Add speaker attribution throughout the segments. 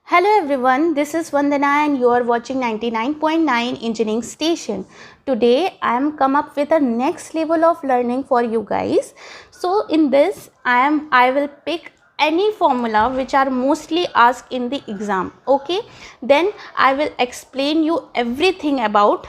Speaker 1: Hello everyone, this is Vandana and you are watching 99.9 Engineering Station. Today I am come up with a next level of learning for you guys. So in this I will pick any formula which are mostly asked in the exam. Okay, then I will explain you everything about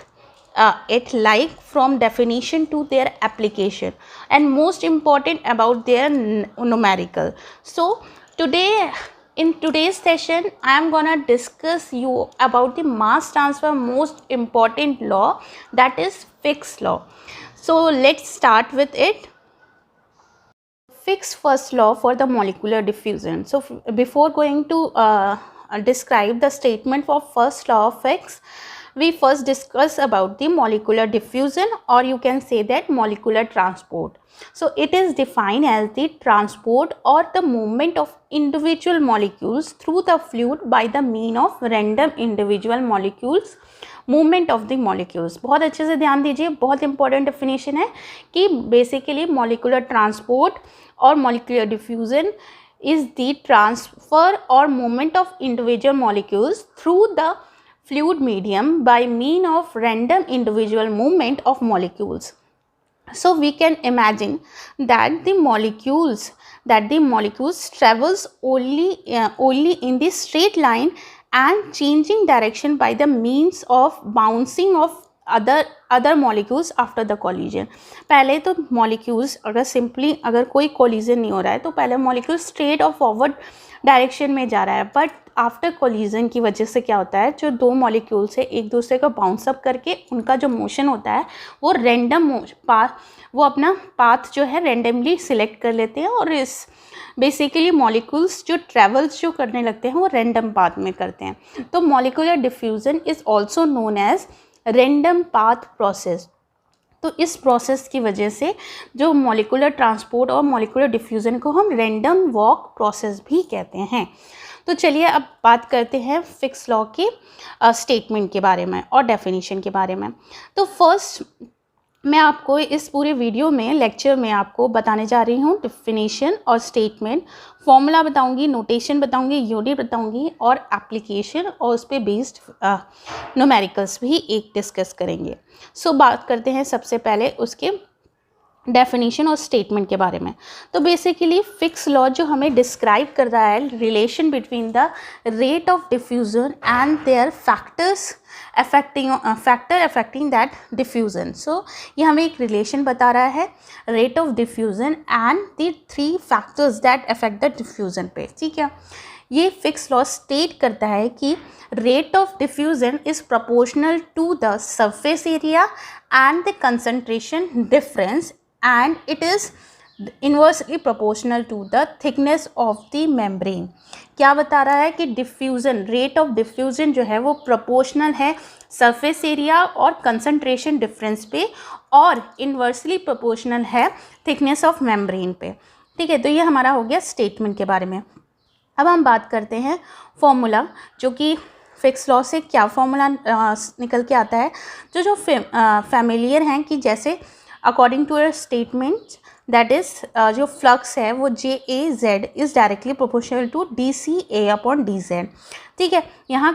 Speaker 1: it, like from definition to their application, and most important about their numerical. So today in today's session I am gonna discuss you about the mass transfer most important law, that is Fick's law. So let's start with it. Fick's first law for the molecular diffusion. So before going to describe the statement for first law of Fick's, we first discuss about the molecular diffusion, or you can say that molecular transport. So it is defined as the transport or the movement of individual molecules through the fluid by the mean of random individual molecules movement of the molecules. बहुत अच्छे से ध्यान दीजिए, बहुत important definition है कि basically molecular transport और molecular diffusion is the transfer और movement of individual molecules through the fluid medium by mean of random individual movement of molecules. So we can imagine that the molecules travels only in the straight line and changing direction by the means of bouncing of other molecules after the collision. पहले तो molecules अगर कोई collision नहीं हो रहा है तो पहले molecule straight और forward डायरेक्शन में जा रहा है, बट आफ्टर कोलिजन की वजह से क्या होता है, जो दो मॉलिक्यूल्स है एक दूसरे को बाउंस अप करके उनका जो मोशन होता है वो रैंडम वो अपना पाथ जो है रैंडमली सिलेक्ट कर लेते हैं, और इस बेसिकली मॉलिक्यूल्स जो ट्रेवल्स जो करने लगते हैं वो रैंडम पाथ में करते हैं. तो molecular diffusion is also known as random path process. तो इस प्रोसेस की वजह से जो मॉलिकुलर ट्रांसपोर्ट और मॉलिकुलर डिफ्यूज़न को हम रैंडम वॉक प्रोसेस भी कहते हैं. तो चलिए अब बात करते हैं फिक्स लॉ के स्टेटमेंट के बारे में और डेफिनेशन के बारे में. तो फर्स्ट मैं आपको इस पूरे वीडियो में लेक्चर में आपको बताने जा रही हूँ डेफिनेशन और स्टेटमेंट, फॉर्मूला बताऊंगी, नोटेशन बताऊंगी, यूनिट बताऊंगी और एप्लीकेशन, और उस पर बेस्ड न्यूमेरिकल्स भी एक डिस्कस करेंगे. सो बात करते हैं सबसे पहले उसके डेफिनेशन और स्टेटमेंट के बारे में. तो बेसिकली फिक्स लॉ जो हमें डिस्क्राइब कर रहा है relation between the rate of diffusion and their factor affecting that diffusion. So ये हमें एक रिलेशन बता रहा है rate of diffusion and the 3 factors that affect the diffusion पे. ठीक है, ये फिक्स लॉ स्टेट करता है कि rate of diffusion is proportional to the surface area and the concentration difference, and it is inversely proportional to the thickness of the membrane. क्या बता रहा है कि डिफ्यूज़न, रेट ऑफ डिफ्यूज़न जो है वो प्रोपोर्शनल है सरफेस एरिया और कंसंट्रेशन डिफरेंस पे, और इन्वर्सली प्रोपोर्शनल है थिकनेस ऑफ मेम्ब्रेन पे. ठीक है, तो ये हमारा हो गया स्टेटमेंट के बारे में. अब हम बात करते हैं फॉर्मूला, जो कि फिक्स लॉ से क्या फॉर्मूला निकल के आता है, जो फैमिलियर हैं कि जैसे according to a statement that is जो फ्लक्स है वो JAZ is directly proportional to DCA/DZ. ठीक है, यहाँ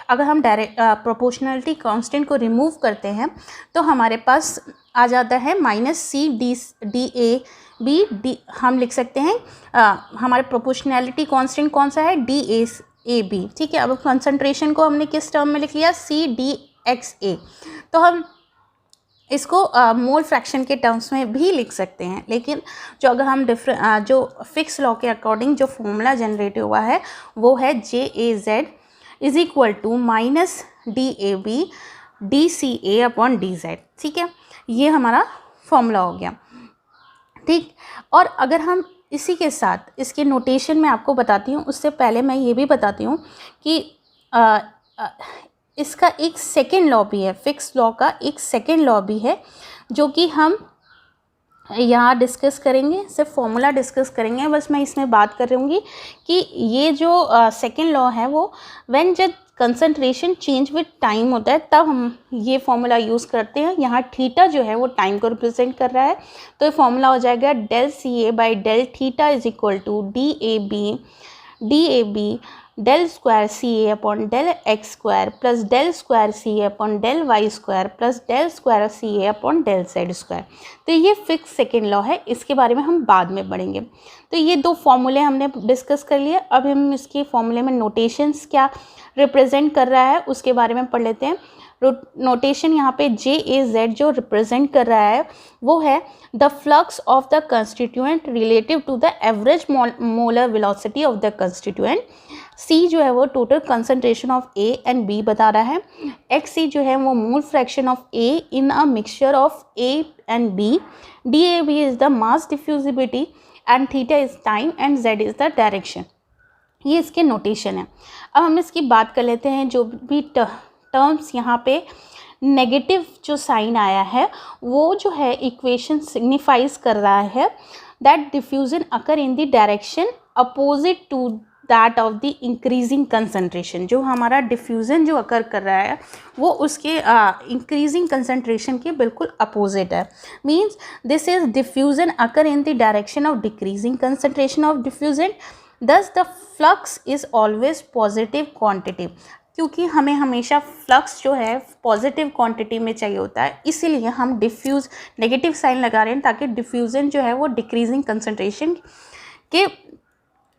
Speaker 1: अगर हम डायरेक्ट प्रोपोर्शनलिटी कांस्टेंट को रिमूव करते हैं तो हमारे पास आ जाता है -CDAB. हम लिख सकते हैं हमारे प्रोपोर्शनैलिटी कांस्टेंट कौन सा है, DAB. ठीक है, अब कंसंट्रेशन को हमने किस टर्म में लिख लिया, CDXA. तो हम इसको मोल फ्रैक्शन के टर्म्स में भी लिख सकते हैं, लेकिन जो अगर हम जो फिक्स लॉ के अकॉर्डिंग जो फॉर्मूला जनरेट हुआ है वो है JAZ is equal to -DAB DCA/DZ. ठीक है, ये हमारा फॉर्मूला हो गया. ठीक, और अगर हम इसी के साथ इसके नोटेशन में आपको बताती हूँ, उससे पहले मैं ये भी बताती हूँ कि इसका एक सेकेंड लॉ भी है, फिक्स लॉ का एक सेकेंड लॉ भी है जो कि हम यहाँ डिस्कस करेंगे. सिर्फ फॉर्मूला डिस्कस करेंगे, बस मैं इसमें बात कर रही हूँ कि ये जो सेकेंड लॉ है वो व्हेन जब कंसंट्रेशन चेंज विद टाइम होता है तब हम ये फॉर्मूला यूज़ करते हैं. यहाँ थीटा जो है वो टाइम को रिप्रेजेंट कर रहा है, तो ये फॉर्मूला हो जाएगा del CA/del theta is equal to DAB del square Ca upon del x square plus del square Ca upon del y square plus del square Ca upon del z square। तो ये fix second law है, इसके बारे में हम बाद में पढ़ेंगे। तो ये दो फॉर्मूले हमने डिस्कस कर लिए। अब हम इसके फॉर्मूले में नोटेशंस क्या रिप्रेजेंट कर रहा है उसके बारे में पढ़ लेते हैं। नोटेशन यहाँ पे JAZ जो रिप्रेजेंट कर रहा है वो है the flux of the constituent relative to the average molar velocity of the constituent. C जो है वो total concentration of A and B बता रहा है। XC जो है वो mole fraction of A in a mixture of A and B। DAB is the mass diffusibility and theta is time and Z is the direction. ये इसके notation है। अब हम इसकी बात कर लेते हैं। जो भी टर्म्स यहाँ पे नेगेटिव जो साइन आया है वो जो है इक्वेशन सिग्निफाइज कर रहा है that diffusion occur in the direction opposite to that of the increasing concentration. जो हमारा डिफ्यूजन जो अकर कर रहा है वो उसके इंक्रीजिंग कंसंट्रेशन के बिल्कुल अपोजिट है। Means this is diffusion occur in the direction of decreasing concentration of diffusion. Thus the flux is always positive quantity, क्योंकि हमें हमेशा फ्लक्स जो है पॉजिटिव क्वांटिटी में चाहिए होता है, इसीलिए हम डिफ्यूज़ नेगेटिव साइन लगा रहे हैं ताकि डिफ्यूज़न जो है वो डिक्रीजिंग कंसंट्रेशन के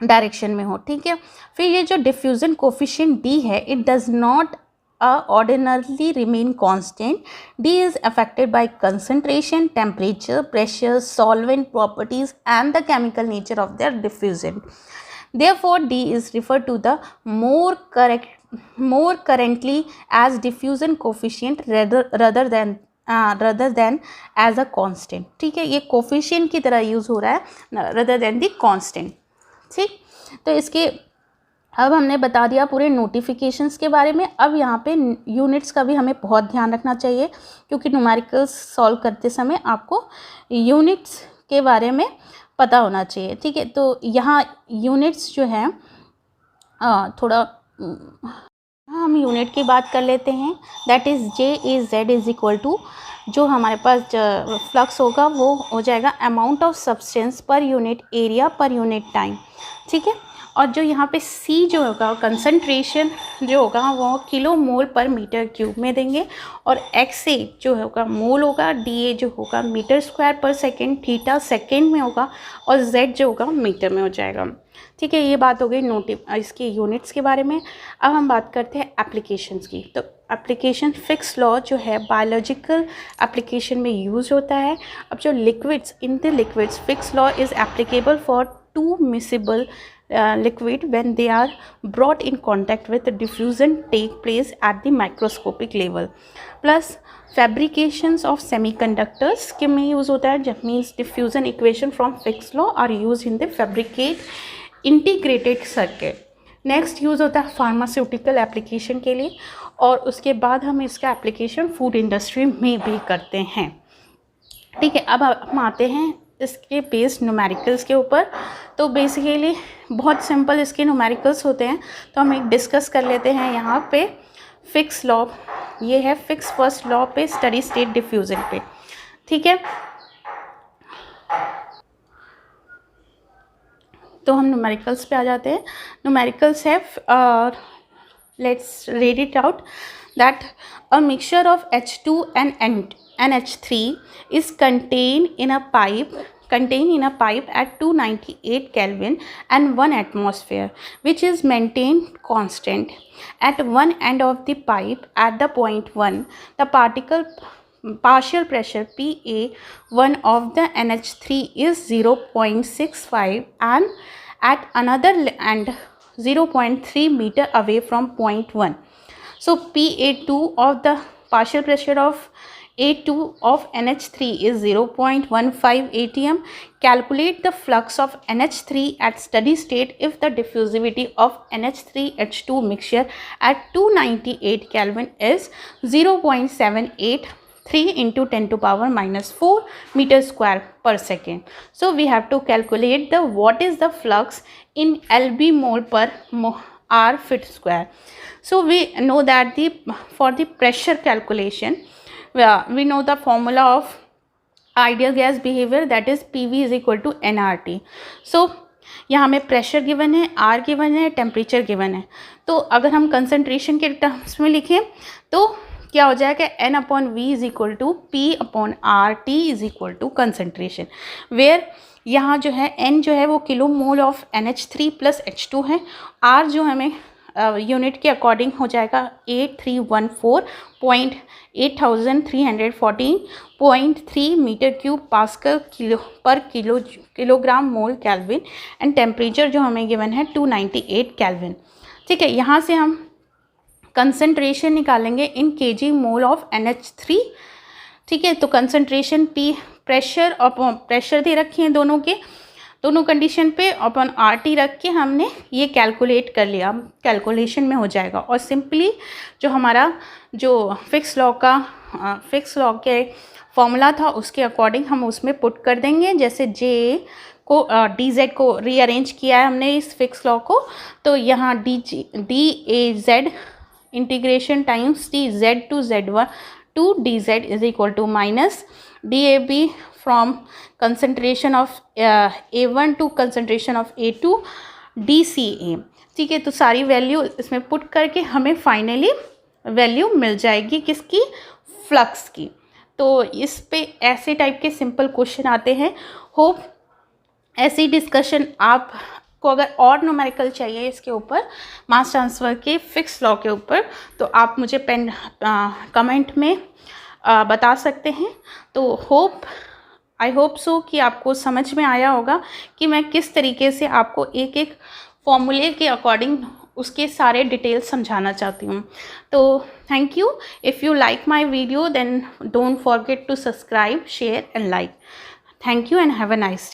Speaker 1: डायरेक्शन में हो। ठीक है, फिर ये जो डिफ्यूज़न कोफिशिएंट D है it does not ordinarily remain constant. D is affected by concentration, temperature, pressure, solvent properties and the chemical nature of their diffusion. Therefore, D is referred to the more currently as diffusion coefficient rather than as a constant. ठीक है, ये coefficient की तरह use हो रहा है rather than the constant। ठीक, तो इसके अब हमने बता दिया पूरे नोटिफिकेशंस के बारे में। अब यहाँ पे यूनिट्स का भी हमें बहुत ध्यान रखना चाहिए, क्योंकि न्यूमेरिकल्स सॉल्व करते समय आपको यूनिट्स के बारे में पता होना चाहिए। ठीक है, तो यहाँ यूनिट्स जो है थोड़ा हम यूनिट की बात कर लेते हैं। That is JAZ is equal to जो हमारे पास फ्लक्स होगा वो हो जाएगा amount of substance per unit area per unit time. ठीक है, और जो यहाँ पे C जो होगा कंसंट्रेशन जो होगा वो किलो मोल पर मीटर क्यूब में देंगे, और XA जो होगा मोल होगा, DA जो होगा मीटर स्क्वायर पर सेकेंड, थीटा सेकेंड में होगा, और Z जो होगा मीटर में हो जाएगा। ठीक है, ये बात हो गई इसके यूनिट्स के बारे में। अब हम बात करते हैं एप्लीकेशंस की। तो एप्लीकेशन फिक्स लॉ जो है बायोलॉजिकल एप्लीकेशन में यूज़ होता है। अब जो liquids in the liquids fix law is applicable for two miscible liquid when they are brought in contact with diffusion take place at the microscopic level. Plus fabrications of semiconductors के में use होता है, जब means diffusion equation from Fick's law are used in the fabricate integrated circuit. Next use होता है pharmaceutical application के लिए, और उसके बाद हम इसका एप्लीकेशन फूड इंडस्ट्री में भी करते हैं। ठीक है, अब हम आते हैं इसके बेस्ड न्यूमेरिकल्स के ऊपर। तो बेसिकली बहुत सिंपल इसके न्यूमेरिकल्स होते हैं, तो हम एक डिस्कस कर लेते हैं यहाँ पे। फिक्स लॉ ये है, फिक्स फर्स्ट लॉ पे स्टडी स्टेट डिफ्यूजन पे। ठीक है, तो हम न्यूमेरिकल्स पे आ जाते हैं। न्यूमेरिकल्स है, let's read it out that a mixture of H2 and NH3 is contained in a pipe at 298 Kelvin and 1 atmosphere, which is maintained constant. At one end of the pipe, at the point 1, the partial pressure PA1 of the NH3 is 0.65 and at another end 0.3 meter away from point 1. So PA2 of the partial pressure of A2 of NH3 is 0.15 atm. Calculate the flux of NH3 at steady state if the diffusivity of NH3H2 mixture at 298 Kelvin is 0.783 into 10 to power minus 4 meter square per second. So we have to calculate the what is the flux in lb mole per r feet square. So we know that for the pressure calculation, we know the formula of ideal gas behavior, that is PV is equal to nRT. So यहाँ हमें pressure given है, are given है, temperature given है। तो अगर हम concentration के terms में लिखें तो क्या हो जाएगा, N/V is equal to P/RT is equal to concentration, where यहाँ जो है N जो है वो kilo mole of NH3 plus H2 है, R जो हमें यूनिट के अकॉर्डिंग हो जाएगा 8314.8314.3 मीटर क्यूब पास्कल पर kilogram mole kelvin, and temperature जो हमें गिवन है 298 केल्विन। ठीक है, यहाँ से हम कंसंट्रेशन निकालेंगे इन केजी मोल ऑफ NH3। ठीक है, तो कंसंट्रेशन P प्रेशर और प्रेशर दे रखे हैं दोनों कंडीशन पे, अपन RT रख के हमने ये कैलकुलेट कर लिया, कैलकुलेशन में हो जाएगा। और सिंपली जो हमारा जो फिक्स लॉ के फॉर्मूला था उसके अकॉर्डिंग हम उसमें पुट कर देंगे। जैसे J को DZ को रीअरेंज किया है हमने इस फिक्स लॉ को, तो यहाँ DAZ integration times TZ to Z1 to DZ is equal to minus DAB from concentration of A1 to concentration of A2 DCA। ठीक है, तो सारी वैल्यू इसमें पुट करके हमें फाइनली वैल्यू मिल जाएगी किसकी, फ्लक्स की। तो इस पे ऐसे टाइप के सिंपल क्वेश्चन आते हैं। होप ऐसी डिस्कशन आपको अगर और न्यूमेरिकल चाहिए इसके ऊपर, मास ट्रांसफ़र के फिक्स लॉ के ऊपर, तो आप मुझे कमेंट में बता सकते हैं। तो आई होप सो कि आपको समझ में आया होगा कि मैं किस तरीके से आपको एक एक फॉर्मूले के अकॉर्डिंग उसके सारे डिटेल्स समझाना चाहती हूँ। तो thank you. If you like my video then don't forget to subscribe, share and like. Thank you and have a nice day.